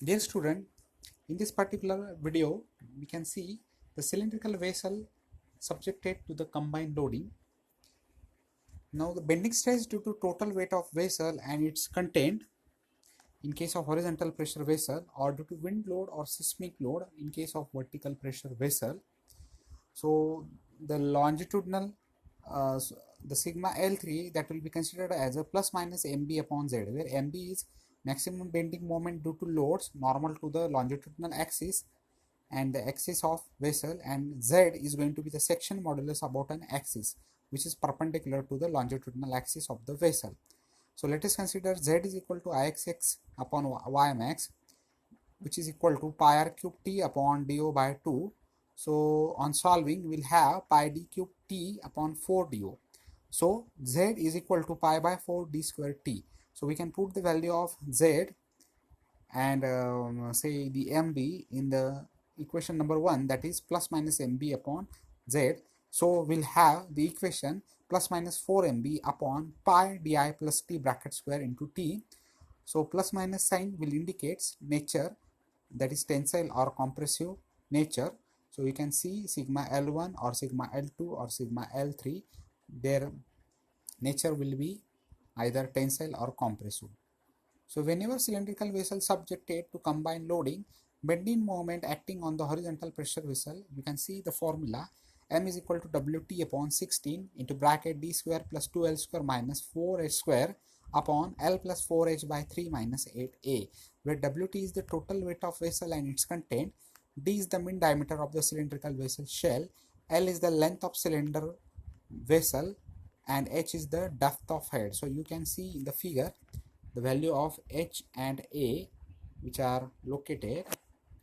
Dear student, in this particular video, we can see the cylindrical vessel subjected to the combined loading. Now, the bending stress due to total weight of vessel and its content in case of horizontal pressure vessel, or due to wind load or seismic load in case of vertical pressure vessel. So, the longitudinal, the sigma L3, that will be considered as a plus minus mb upon z, where mb is maximum bending moment due to loads normal to the longitudinal axis and the axis of vessel, and z is going to be the section modulus about an axis which is perpendicular to the longitudinal axis of the vessel. So let us consider z is equal to Ixx upon Ymax, which is equal to pi r cube t upon do by 2. So on solving, we'll have pi d cube t upon 4 do. So z is equal to pi by 4 d square t. So we can put the value of z and say the mb in the equation number 1, that is plus minus mb upon z. So we'll have the equation plus minus 4 mb upon pi di plus t bracket square into t. So plus minus sign will indicates nature, that is tensile or compressive nature. So you can see sigma L1 or sigma L2 or sigma L3, their nature will be either tensile or compressive. So whenever cylindrical vessel subjected to combined loading, bending moment acting on the horizontal pressure vessel, you can see the formula m is equal to Wt upon 16 into bracket d square plus 2l square minus 4h square upon L plus 4h by 3 minus 8a, where Wt is the total weight of vessel and its content, d is the mean diameter of the cylindrical vessel shell, L is the length of cylinder vessel, and h is the depth of head. So you can see in the figure the value of h and a, which are located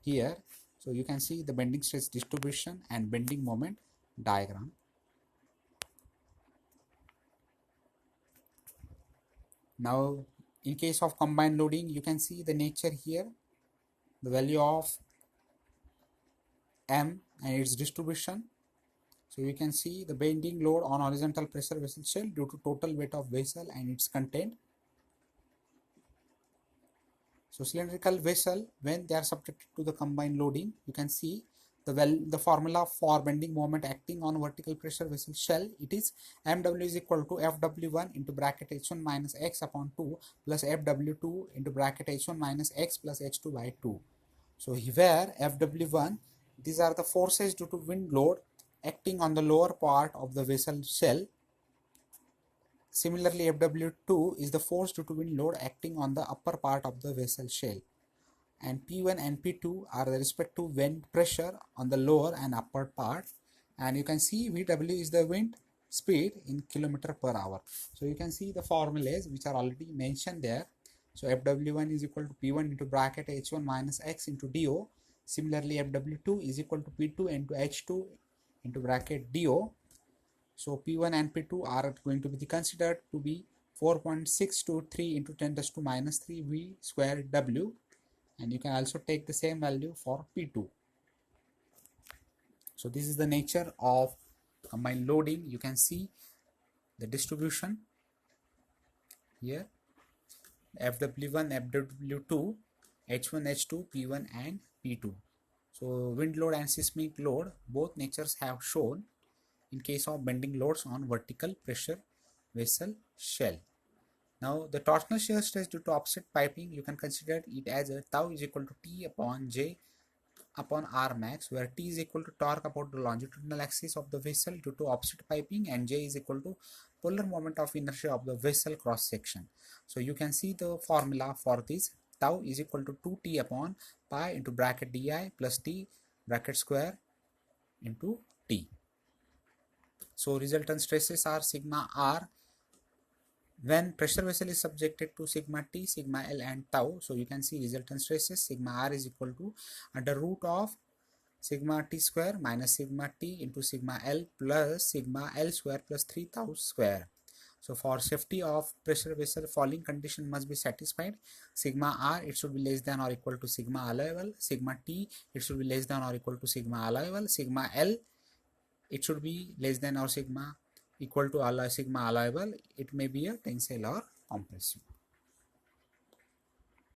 here. So you can see the bending stress distribution and bending moment diagram. Now in case of combined loading, you can see the nature here, the value of m and its distribution. So you can see the bending load on horizontal pressure vessel shell due to total weight of vessel and its content. So cylindrical vessel, when they are subjected to the combined loading, you can see the formula for bending moment acting on vertical pressure vessel shell. It is mw is equal to fw1 into bracket h1 minus x upon 2 plus fw2 into bracket h1 minus x plus h2 by 2. So here fw1, these are the forces due to wind load acting on the lower part of the vessel shell. Similarly, Fw2 is the force due to wind load acting on the upper part of the vessel shell, and P1 and P2 are the respective wind pressure on the lower and upper part, and you can see Vw is the wind speed in kilometer per hour. So you can see the formulas which are already mentioned there. So Fw1 is equal to P1 into bracket h1 minus x into do. Similarly, Fw2 is equal to P2 into h2 into bracket do. So P1 and P2 are going to be considered to be 4.623 into 10 to minus 3 V square W, and you can also take the same value for P2. So this is the nature of combined loading. You can see the distribution here, FW1, FW2, H1, H2, P1 and P2. So wind load and seismic load, both natures have shown in case of bending loads on vertical pressure vessel shell. Now the torsional shear stress due to offset piping, you can consider it as a tau is equal to T upon J upon R max, where T is equal to torque about the longitudinal axis of the vessel due to offset piping, and J is equal to polar moment of inertia of the vessel cross section. So you can see the formula for this. Tau is equal to 2T upon pi into bracket Di plus T bracket square into T. So resultant stresses are sigma R when pressure vessel is subjected to sigma T, sigma L and tau. So you can see resultant stresses sigma R is equal to under root of sigma T square minus sigma T into sigma L plus sigma L square plus 3 tau square. So for safety of pressure vessel, falling condition must be satisfied. Sigma R, it should be less than or equal to sigma allowable. Sigma T, it should be less than or equal to sigma allowable. Sigma L, it should be less than or sigma equal to sigma allowable. It may be a tensile or compressive.